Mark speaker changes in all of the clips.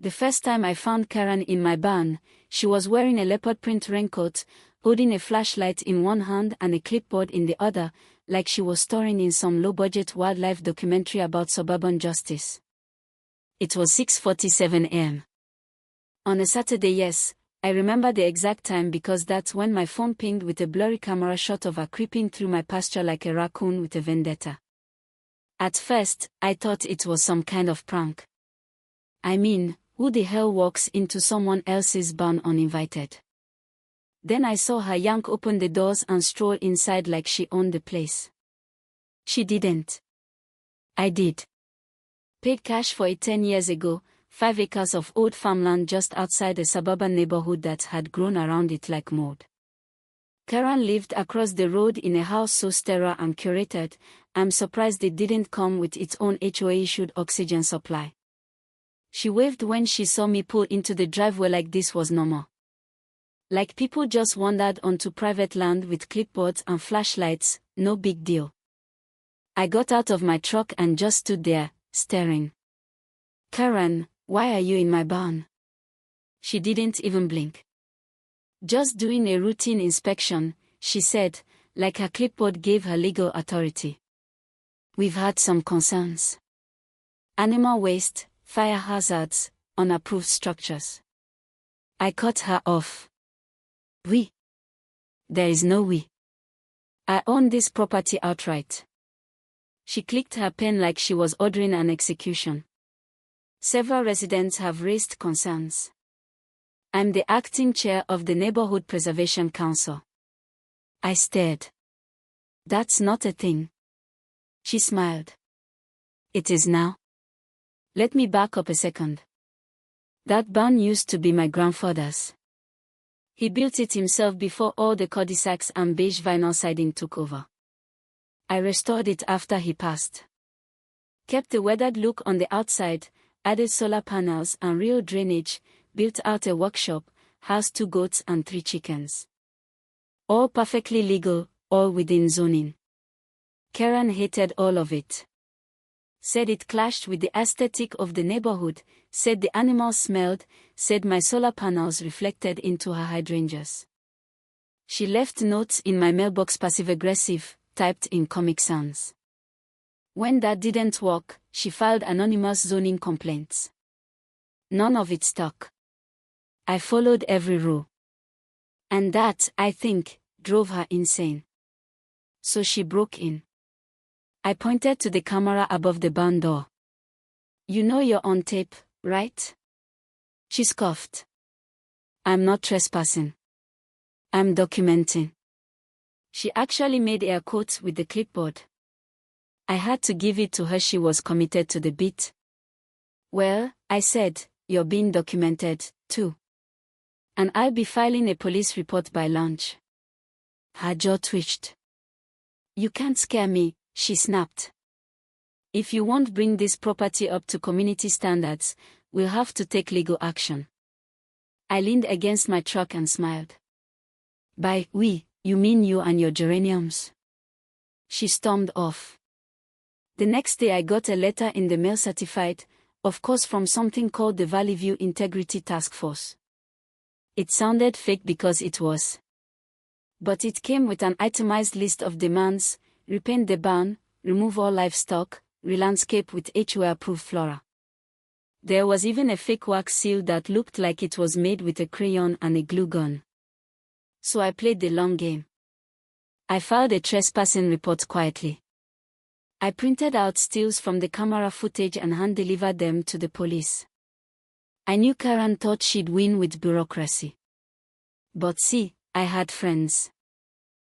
Speaker 1: The first time I found Karen in my barn, she was wearing a leopard print raincoat, holding a flashlight in one hand and a clipboard in the other, like she was starring in some low-budget wildlife documentary about suburban justice. It was 6:47 a.m. On a Saturday. Yes, I remember the exact time because that's when my phone pinged with a blurry camera shot of her creeping through my pasture like a raccoon with a vendetta. At first, I thought it was some kind of prank. I mean, who the hell walks into someone else's barn uninvited? Then I saw her yank open the doors and stroll inside like she owned the place. She didn't. I did. Paid cash for it 10 years ago, 5 acres of old farmland just outside a suburban neighborhood that had grown around it like mold. Karen lived across the road in a house so sterile and curated, I'm surprised it didn't come with its own HOA-issued oxygen supply. She waved when she saw me pull into the driveway like this was normal. Like people just wandered onto private land with clipboards and flashlights, no big deal. I got out of my truck and just stood there, staring. Karen, why are you in my barn? She didn't even blink. Just doing a routine inspection, she said, like her clipboard gave her legal authority. We've had some concerns. Animal waste, fire hazards, unapproved structures. I cut her off. We? There is no we. I own this property outright. She clicked her pen like she was ordering an execution. Several residents have raised concerns. I'm the acting chair of the Neighborhood Preservation Council. I stared. That's not a thing. She smiled. It is now. Let me back up a second. That barn used to be my grandfather's. He built it himself before all the cul-de-sacs and beige vinyl siding took over. I restored it after he passed. Kept a weathered look on the outside, added solar panels and real drainage, built out a workshop, housed 2 goats and 3 chickens. All perfectly legal, all within zoning. Karen hated all of it. Said it clashed with the aesthetic of the neighborhood, said the animals smelled, said my solar panels reflected into her hydrangeas. She left notes in my mailbox passive-aggressive, typed in Comic Sans. When that didn't work, she filed anonymous zoning complaints. None of it stuck. I followed every rule. And that, I think, drove her insane. So she broke in. I pointed to the camera above the barn door. You know you're on tape, right? She scoffed. I'm not trespassing. I'm documenting. She actually made air quotes with the clipboard. I had to give it to her. She was committed to the bit. Well, I said, you're being documented, too. And I'll be filing a police report by lunch. Her jaw twitched. You can't scare me, she snapped. If you won't bring this property up to community standards, we'll have to take legal action. I leaned against my truck and smiled. By we, you mean you and your geraniums? She stormed off. The next day I got a letter in the mail certified, of course from something called the Valley View Integrity Task Force. It sounded fake because it was. But it came with an itemized list of demands: repaint the barn, remove all livestock, re-landscape with HOA-approved flora. There was even a fake wax seal that looked like it was made with a crayon and a glue gun. So I played the long game. I filed a trespassing report quietly. I printed out stills from the camera footage and hand-delivered them to the police. I knew Karen thought she'd win with bureaucracy. But see, I had friends.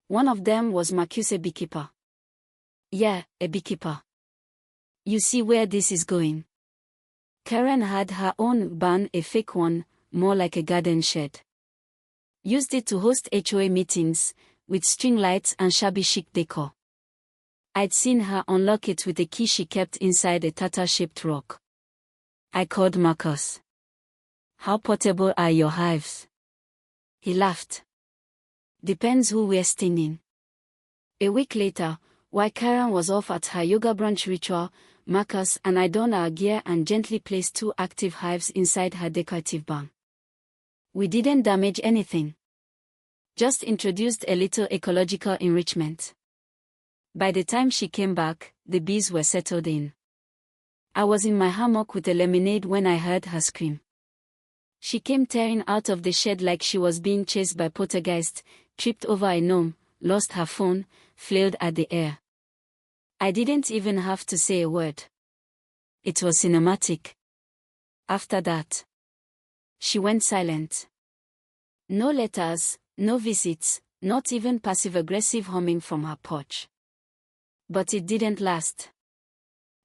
Speaker 1: One of them was Marcus, a beekeeper. Yeah, a beekeeper. You see where this is going. Karen had her own barn, a fake one, more like a garden shed. Used it to host HOA meetings, with string lights and shabby chic decor. I'd seen her unlock it with a key she kept inside a tartar-shaped rock. I called Marcus. How portable are your hives? He laughed. Depends who we're stinging. A week later, while Karen was off at her yoga brunch ritual, markers, and I donned our gear and gently placed 2 active hives inside her decorative barn. We didn't damage anything. Just introduced a little ecological enrichment. By the time she came back, the bees were settled in. I was in my hammock with a lemonade when I heard her scream. She came tearing out of the shed like she was being chased by poltergeist, tripped over a gnome, lost her phone, flailed at the air. I didn't even have to say a word. It was cinematic. After that, she went silent. No letters, no visits, not even passive-aggressive humming from her porch. But it didn't last.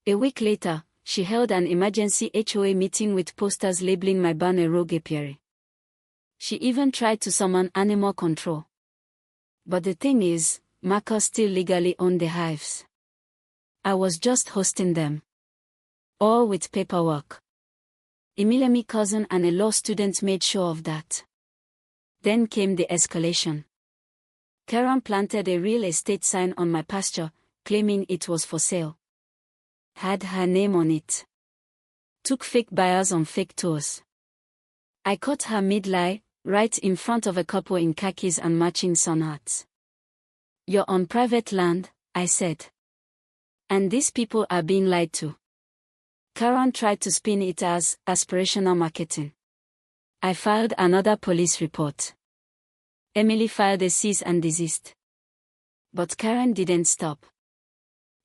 Speaker 1: A week later, she held an emergency HOA meeting with posters labeling my barn a rogue apiary. She even tried to summon animal control. But the thing is, Marcus still legally owned the hives. I was just hosting them. All with paperwork. Emilie's cousin and a law student made sure of that. Then came the escalation. Karen planted a real estate sign on my pasture, claiming it was for sale. Had her name on it. Took fake buyers on fake tours. I caught her mid-lie, right in front of a couple in khakis and matching sun hats. "You're on private land," I said. "And these people are being lied to." Karen tried to spin it as aspirational marketing. I filed another police report. Emily filed a cease and desist. But Karen didn't stop.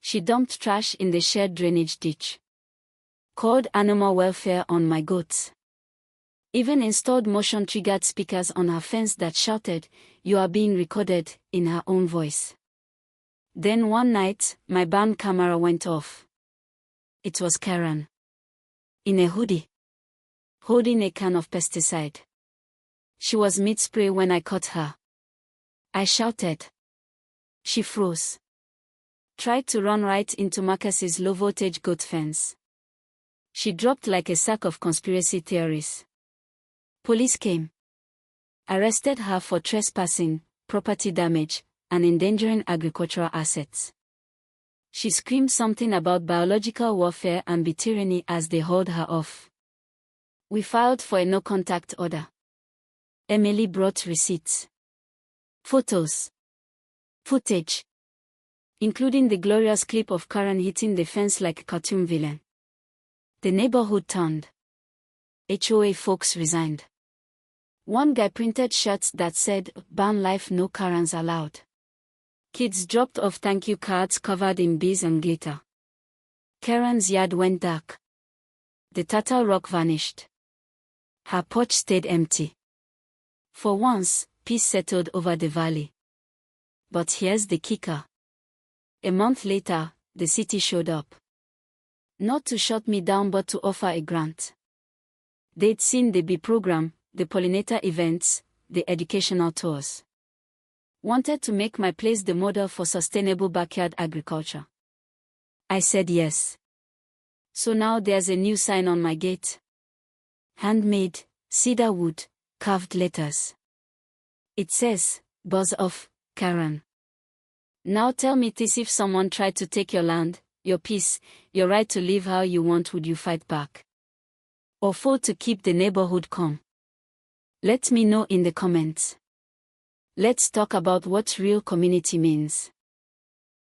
Speaker 1: She dumped trash in the shared drainage ditch. Called animal welfare on my goats. Even installed motion-triggered speakers on her fence that shouted, "You are being recorded," in her own voice. Then one night, my barn camera went off. It was Karen. In a hoodie. Holding a can of pesticide. She was mid-spray when I caught her. I shouted. She froze. Tried to run right into Marcus's low-voltage goat fence. She dropped like a sack of conspiracy theories. Police came. Arrested her for trespassing, property damage, and endangering agricultural assets. She screamed something about biological warfare and tyranny as they hauled her off. We filed for a no-contact order. Emily brought receipts. Photos. Footage. Including the glorious clip of Karen hitting the fence like a cartoon villain. The neighborhood turned. HOA folks resigned. One guy printed shirts that said, "Ban life, no Karens allowed." Kids dropped off thank you cards covered in bees and glitter. Karen's yard went dark. The turtle rock vanished. Her porch stayed empty. For once, peace settled over the valley. But here's the kicker. A month later, the city showed up. Not to shut me down but to offer a grant. They'd seen the bee program, the pollinator events, the educational tours. Wanted to make my place the model for sustainable backyard agriculture. I said yes. So now there's a new sign on my gate. Handmade, cedar wood, carved letters. It says, "Buzz off, Karen." Now tell me this: if someone tried to take your land, your peace, your right to live how you want, would you fight back? Or fought to keep the neighborhood calm? Let me know in the comments. Let's talk about what real community means.